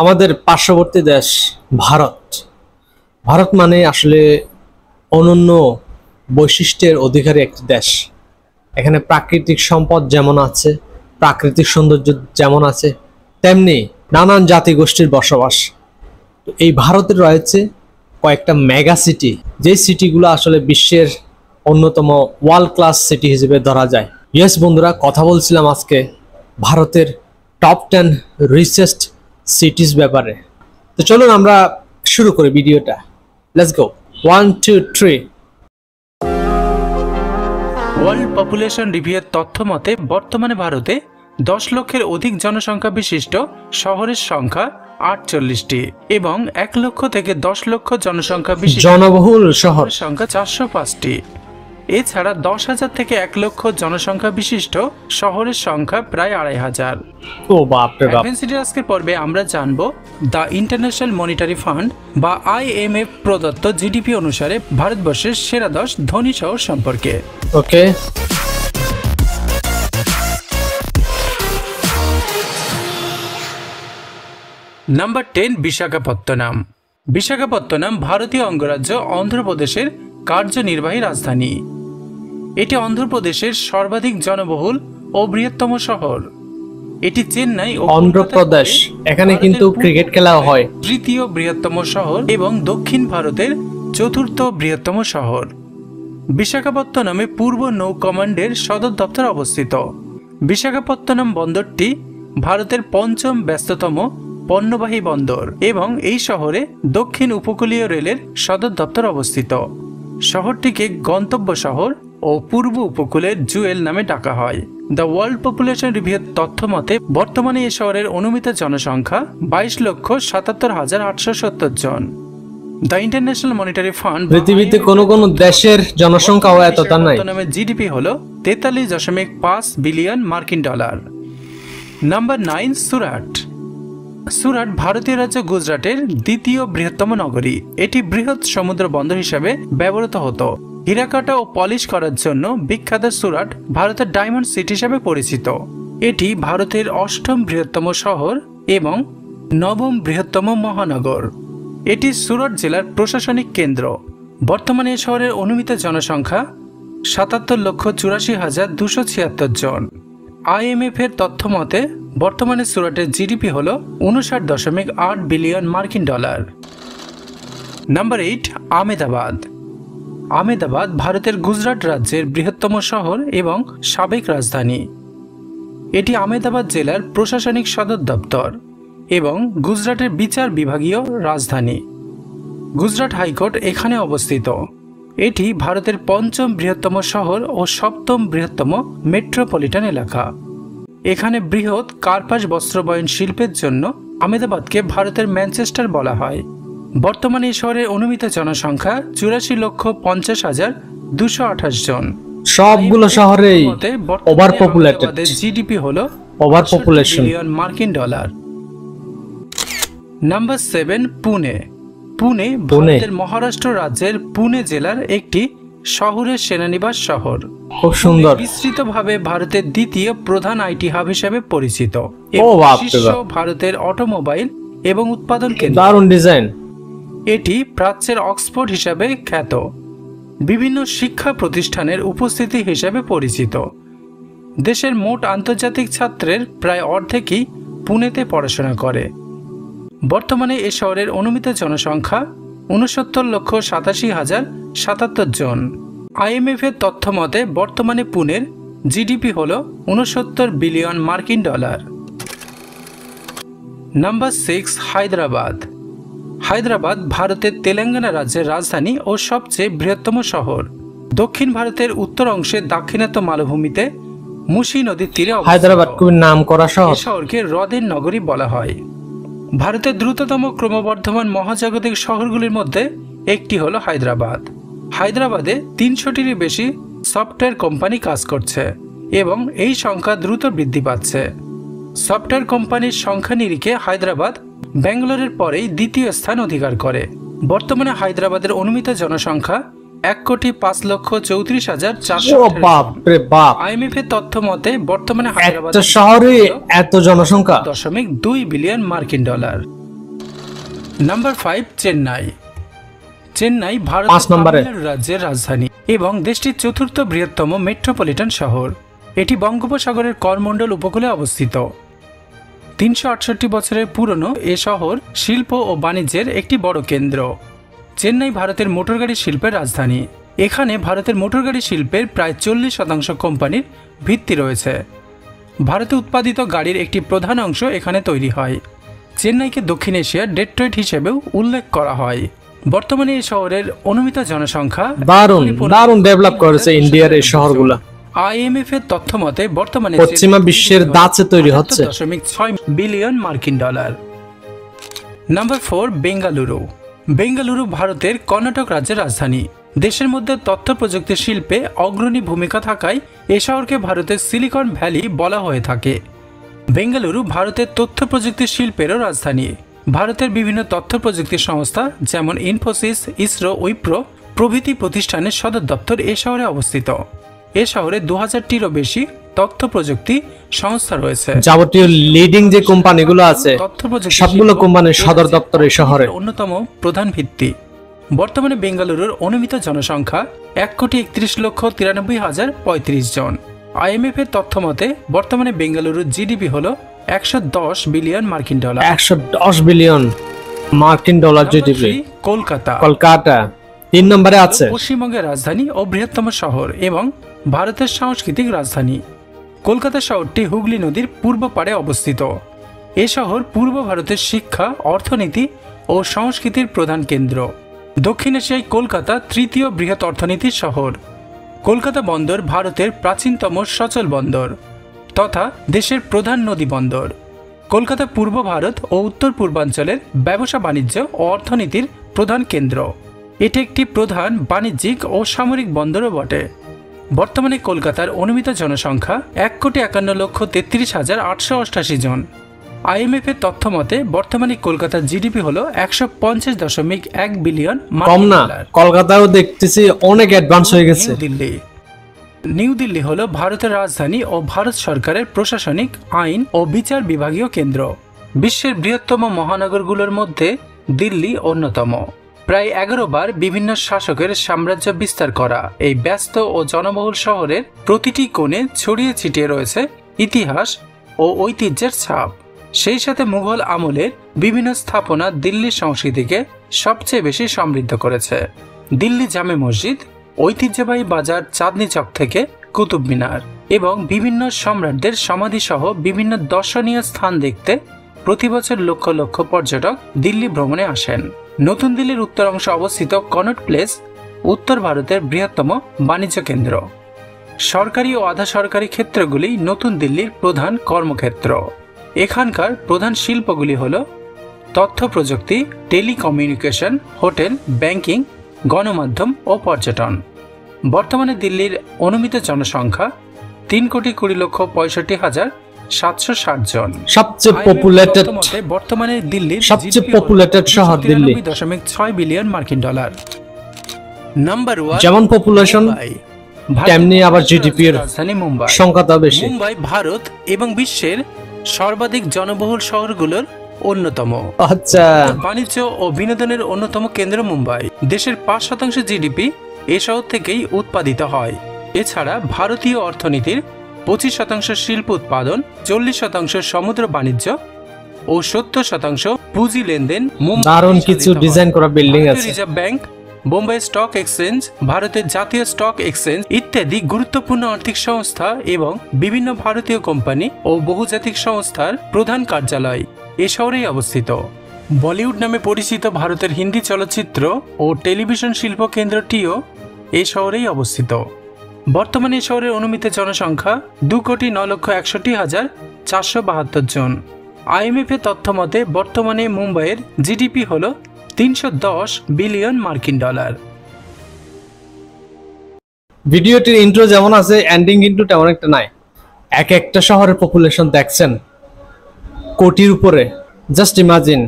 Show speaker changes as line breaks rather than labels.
আমাদের পার্শ্ববর্তী দেশ ভারত। ভারত মানে আসলে অনন্য বৈশিষ্ট্যের অধিকারী একটি দেশ। এখানে প্রাকৃতিক সম্পদ যেমন আছে, প্রাকৃতিক সৌন্দর্য যেমন আছে, তেমনি নানান জাতিগোষ্ঠীর বসবাস। তো এই ভারতের রয়েছে কয়েকটা মেগা সিটি, যে সিটিগুলো আসলে বিশ্বের অন্যতম ওয়ার্ল্ড ক্লাস সিটি হিসেবে ধরা যায়। ইয়েস বন্ধুরা, কথা বলছিলাম আজকে ভারতের টপ 10 রিচেস্ট সিটিজ ব্যাপারে। তো চলুন আমরা শুরু করি ভিডিওটা। Let's go, 1 2 3।
ওয়ার্ল্ড পপুলেশন রিভিউয়ের তথ্য মতে বর্তমানে ভারতে 10 লক্ষের অধিক জনসংখ্যা বিশিষ্ট শহরের সংখ্যা 48টি এবং 1 লক্ষ থেকে 10 লক্ষ জনসংখ্যা বিশিষ্ট
জনবহুল শহর
সংখ্যা 405টি। এছাড়া 10,000 থেকে 1 লক্ষ জনসংখ্যা বিশিষ্ট শহরের সংখ্যা প্রায় 2,500।
ও বাপ রে বাপ।
অ্যাডভেঞ্চার আজকের পর্বে আমরা জানব দ্য ইন্টারন্যাশনাল মনিটারি ফান্ড বা IMF প্রদত্ত জিডিপি অনুসারে ভারতবর্ষের সেরা 10 ধনী শহর সম্পর্কে।
ওকে,
নাম্বার 10, বিশাখাপত্তনম। বিশাখাপত্তনম ভারতীয় অঙ্গরাজ্য অন্ধ্রপ্রদেশের কার্যনির্বাহী রাজধানী। এটি অন্ধ্রপ্রদেশের সর্বাধিক জনবহুল ও বৃহত্তম শহর। এটি চেন্নাই ও
অন্ধ্রপ্রদেশ, এখানে কিন্তু ক্রিকেট খেলা হয়।
তৃতীয় বৃহত্তম শহর এবং দক্ষিণ ভারতের চতুর্থ বৃহত্তম শহর। বিশাখাপত্তনমে পূর্ব নৌ কমান্ডের সদর দপ্তর অবস্থিত। বিশাখাপত্তনম বন্দরটি ভারতের 5ম ব্যস্ততম পণ্যবাহী বন্দর এবং এই শহরে দক্ষিণ উপকূলীয় রেলের সদর দপ্তর অবস্থিত। শহরটিকে গন্তব্য শহর ও পূর্ব উপকূলের জুয়েল নামে ডাকা হয়। দ্য ওয়ার্ল্ড পপুলেশন রিভিউয়ের তথ্য মতে বর্তমানে এই শহরের অনুমিত জনসংখ্যা 22,77,870 জন। দ্য ইন্টারন্যাশনাল মনিটারি ফান্ড
পৃথিবীতে কোন কোন দেশের জনসংখ্যাও এতটা নাই।
জিডিপি হলো 43.5 বিলিয়ন মার্কিন ডলার। নাম্বার 9, সুরাট। সুরাট ভারতীয় রাজ্য গুজরাটের দ্বিতীয় বৃহত্তম নগরী। এটি বৃহৎ সমুদ্র বন্দর হিসেবে ব্যবহৃত হতো। হীরাকাটা ও পলিশ করার জন্য বিখ্যাত সুরাট ভারতের ডায়মন্ড সিটি হিসেবে পরিচিত। এটি ভারতের 8ম বৃহত্তম শহর এবং 9ম বৃহত্তম মহানগর। এটি সুরাট জেলার প্রশাসনিক কেন্দ্র। বর্তমানে এই শহরের অনুমিত জনসংখ্যা 77,84,276 জন। IMF এর তথ্য মতে বর্তমানে সুরাটের জিডিপি হল 59.8 বিলিয়ন মার্কিন ডলার। নাম্বার 8, আহমেদাবাদ। আহমেদাবাদ ভারতের গুজরাট রাজ্যের বৃহত্তম শহর এবং সাবেক রাজধানী। এটি আহমেদাবাদ জেলার প্রশাসনিক সদর দপ্তর এবং গুজরাটের বিচার বিভাগীয় রাজধানী। গুজরাট হাইকোর্ট এখানে অবস্থিত। এটি ভারতের 5ম বৃহত্তম শহর ও 7ম বৃহত্তম মেট্রোপলিটন এলাকা। এখানে বৃহৎ কার্পাস বস্ত্রবয়ন শিল্পের জন্য আহমেদাবাদকে ভারতের ম্যানচেস্টার বলা হয়। বর্তমানে এই শহরের অনুমিত জনসংখ্যা 84,50,228 জন।
সবগুলো শহরেই ওভার পপুলেটেড।
জিডিপি হলো
ওভার পপুলেশন
বিলিয়ন মার্কিন ডলার। নাম্বার 7, পুনে। পুনে ভারতের মহারাষ্ট্র রাজ্যের পুনে জেলার একটি শহরের সেনানিবাস শহর।
খুব সুন্দর।
বিস্তৃতভাবে ভারতের দ্বিতীয় প্রধান আইটি হাব হিসেবে পরিচিত। ভারতের অটোমোবাইল এবং উৎপাদন কেন্দ্র।
দারুণ ডিজাইন।
এটি প্রাচ্যের অক্সফোর্ড হিসাবে খ্যাত। বিভিন্ন শিক্ষা প্রতিষ্ঠানের উপস্থিতি হিসাবে পরিচিত। দেশের মোট আন্তর্জাতিক ছাত্রের প্রায় অর্ধেকই পুনেতে পড়াশোনা করে। বর্তমানে এ শহরের অনুমিত জনসংখ্যা 69,87,077 জন। IMF এর তথ্য মতে বর্তমানে পুনের জিডিপি হল 69 বিলিয়ন মার্কিন ডলার। নাম্বার 6, হায়দ্রাবাদ। হায়দ্রাবাদ ভারতের তেলেঙ্গানা রাজ্যের রাজধানী ও সবচেয়ে বৃহত্তম শহর। দক্ষিণ ভারতের উত্তর অংশে দাক্ষিণাত্য মালভূমিতে মুসি নদীর তীরে
হায়দ্রাবাদ খুব নামকরা শহর।
শহরকে হ্রদের নগরী বলা হয়। ভারতের দ্রুততম ক্রমবর্ধমান মহাজাগতিক শহরগুলির মধ্যে একটি হলো হায়দ্রাবাদ। হায়দ্রাবাদে 300টিরও বেশি সফটওয়্যার কোম্পানি কাজ করছে এবং এই সংখ্যা দ্রুত বৃদ্ধি পাচ্ছে। সফটওয়্যার কোম্পানির সংখ্যা নিরিখে হায়দ্রাবাদ ব্যাঙ্গালোরের পরেই দ্বিতীয় স্থান অধিকার করে। বর্তমানে হায়দ্রাবাদের অনুমিত জনসংখ্যা 1,34,400। IMF এর তথ্য মতে বর্তমানে হায়দ্রাবাদ
শহরে এত জনসংখ্যা
0.2 বিলিয়ন মার্কিন ডলার। নাম্বার 5 চেন্নাই। চেন্নাই ভারতের
5 নম্বরে।
তামিলনাড়ু রাজ্যের রাজধানী এবং দেশটির চতুর্থ বৃহত্তম মেট্রোপলিটন শহর। এটি বঙ্গোপসাগরের করমণ্ডল উপকূলে অবস্থিত। 368 বছরের পুরনো এ শহর শিল্প ও বাণিজ্যের একটি বড় কেন্দ্র। চেন্নাই ভারতের মোটরগাড়ি শিল্পের রাজধানী। এখানে ভারতের মোটরগাড়ি শিল্পের প্রায় 40% কোম্পানির ভিত্তি রয়েছে। ভারতে উৎপাদিত গাড়ির একটি প্রধান অংশ এখানে তৈরি হয়। চেন্নাইকে দক্ষিণ এশিয়ার ডেট্রয়েট হিসেবেও উল্লেখ করা হয়। বর্তমানে এই শহরের অনুমিত জনসংখ্যা
দারুণ ডেভেলপ করেছে ইন্ডিয়ার এই শহরগুলো।
IMF এর তথ্য মতে বর্তমানে
পশ্চিমা বিশ্বের দাঁচে তৈরি হচ্ছে।
78.6 বিলিয়ন মার্কিন ডলার। নাম্বার 4 বেঙ্গালুরু। বেঙ্গালুরু ভারতের কর্ণাটক রাজ্যের রাজধানী। দেশের মধ্যে তথ্য প্রযুক্তি শিল্পে অগ্রণী ভূমিকা থাকায় এ শহরকে ভারতের সিলিকন ভ্যালি বলা হয়ে থাকে। বেঙ্গালুরু ভারতের তথ্য প্রযুক্তি শিল্পেরও রাজধানী। ভারতের বিভিন্ন তথ্য প্রযুক্তি সংস্থা যেমন ইনফোসিস, ইসরো, উইপ্রো প্রভৃতি প্রতিষ্ঠানের সদর দপ্তর এ শহরে অবস্থিত। এ শহরে 2000টিরও বেশি তথ্য প্রযুক্তি সংস্থা রয়েছে।
যাবতীয় লিডিং যে কোম্পানিগুলো আছে সবগুলো কোম্পানির সদর দপ্তর এই শহরে।
অন্যতম প্রধান ভিত্তি। বর্তমানে বেঙ্গালুরুর অনুমিত জনসংখ্যা 1,31,93,035 জন। IMF এর তথ্য মতে বর্তমানে বেঙ্গালুরুর জিডিপি হলো 110 বিলিয়ন মার্কিন ডলার।
110 বিলিয়ন মার্কিন ডলার জিডিপি। কলকাতা 3 নম্বরে আছে।
পশ্চিমবঙ্গের রাজধানী ও বৃহত্তম শহর এবং ভারতের সাংস্কৃতিক রাজধানী। কলকাতা শহরটি হুগলি নদীর পূর্ব পাড়ে অবস্থিত। এ শহর পূর্ব ভারতের শিক্ষা, অর্থনীতি ও সংস্কৃতির প্রধান কেন্দ্র। দক্ষিণ এশিয়ায় কলকাতা তৃতীয় বৃহৎ অর্থনীতির শহর। কলকাতা বন্দর ভারতের প্রাচীনতম সচল বন্দর তথা দেশের প্রধান নদী বন্দর। কলকাতা পূর্ব ভারত ও উত্তর পূর্বাঞ্চলের ব্যবসা বাণিজ্য ও অর্থনীতির প্রধান কেন্দ্র। এটি একটি প্রধান বাণিজ্যিক ও সামরিক বন্দরও বটে। বর্তমানে কলকাতার অনুমিত জনসংখ্যা 1,51,33,888 জন। IMF এর তথ্য মতে বর্তমানে কলকাতার জিডিপি হলো 150.1 বিলিয়ন
কম না, কলকাতাও দেখতেছি অনেক অ্যাডভান্স হয়ে গেছে।
নিউ দিল্লি হলো ভারতের রাজধানী ও ভারত সরকারের প্রশাসনিক, আইন ও বিচার বিভাগীয় কেন্দ্র। বিশ্বের বৃহত্তম মহানগরগুলোর মধ্যে দিল্লি অন্যতম। প্রায় 11 বার বিভিন্ন শাসকের সাম্রাজ্য বিস্তার করা এই ব্যস্ত ও জনবহুল শহরের প্রতিটি কোণে ছড়িয়ে ছিটিয়ে রয়েছে ইতিহাস ও ঐতিহ্যের ছাপ। সেই সাথে মুঘল আমলের বিভিন্ন স্থাপনা দিল্লির সংস্কৃতিকে সবচেয়ে বেশি সমৃদ্ধ করেছে। দিল্লি জামে মসজিদ, ঐতিহ্যবাহী বাজার চাঁদনি চক থেকে কুতুব মিনার এবং বিভিন্ন সম্রাটদের সমাধি সহ বিভিন্ন দর্শনীয় স্থান দেখতে প্রতি বছর লক্ষ লক্ষ পর্যটক দিল্লি ভ্রমণে আসেন। নতুন দিল্লির উত্তর অংশে অবস্থিত কনট প্লেস উত্তর ভারতের বৃহত্তম বাণিজ্য কেন্দ্র। সরকারি ও আধা সরকারি ক্ষেত্রগুলি নতুন দিল্লির প্রধান কর্মক্ষেত্র। এখানকার প্রধান শিল্পগুলি হল তথ্য প্রযুক্তি, টেলিকমিউনিকেশন, হোটেল, ব্যাংকিং, গণমাধ্যম ও পর্যটন। বর্তমানে দিল্লির অনুমিত জনসংখ্যা 3,20,65,760 জন।
সবচেয়ে পপুলেটেড
বর্তমানে দিল্লির
সবচেয়ে পপুলেটেড শহর দিল্লি।
93.6 বিলিয়ন মার্কিন ডলার। নাম্বার 1
যেমন পপুলেশন তেমনি আবার জিডিপি এর
রাজধানী মুম্বাই।
সংখ্যাটা বেশি।
মুম্বাই ভারত এবং বিশ্বের সর্বাধিক জনবহুল শহরগুলোর অন্যতম।
আচ্ছা,
বাণিজ্য ও বিনোদনের অন্যতম কেন্দ্র মুম্বাই। দেশের 5% জিডিপি এ শহর থেকেই উৎপাদিত হয়। এছাড়া ভারতীয় অর্থনীতির 25% শিল্প উৎপাদন, 40% সমুদ্র বাণিজ্য ও 70% পুঁজি লেনদেন
দারুণ কিছু ডিজাইন করা বিল্ডিং আছে।
Reserve bank, Bombay stock exchange, ভারতের জাতীয় স্টক এক্সচেঞ্জ ইত্যাদি গুরুত্বপূর্ণ আর্থিক সংস্থা এবং বিভিন্ন ভারতীয় কোম্পানি ও বহুজাতিক সংস্থার প্রধান কার্যালয় এ শহরেই অবস্থিত। বলিউড নামে পরিচিত ভারতের হিন্দি চলচ্চিত্র ও টেলিভিশন শিল্প কেন্দ্রটিও এ শহরেই অবস্থিত। বর্তমানে এ শহরের অনুমিত জনসংখ্যা 2,69,61,472 জন। IMF এর তথ্য মতে বর্তমানে মুম্বাইয়ের জিডিপি হল 310 বিলিয়ন মার্কিন ডলার।
ভিডিওটির ইন্ট্রো যেমন আছে, এন্ডিং কিন্তু তেমন একটা নাই। এক একটা শহরের পপুলেশন দেখছেন কোটির উপরে। Just imagine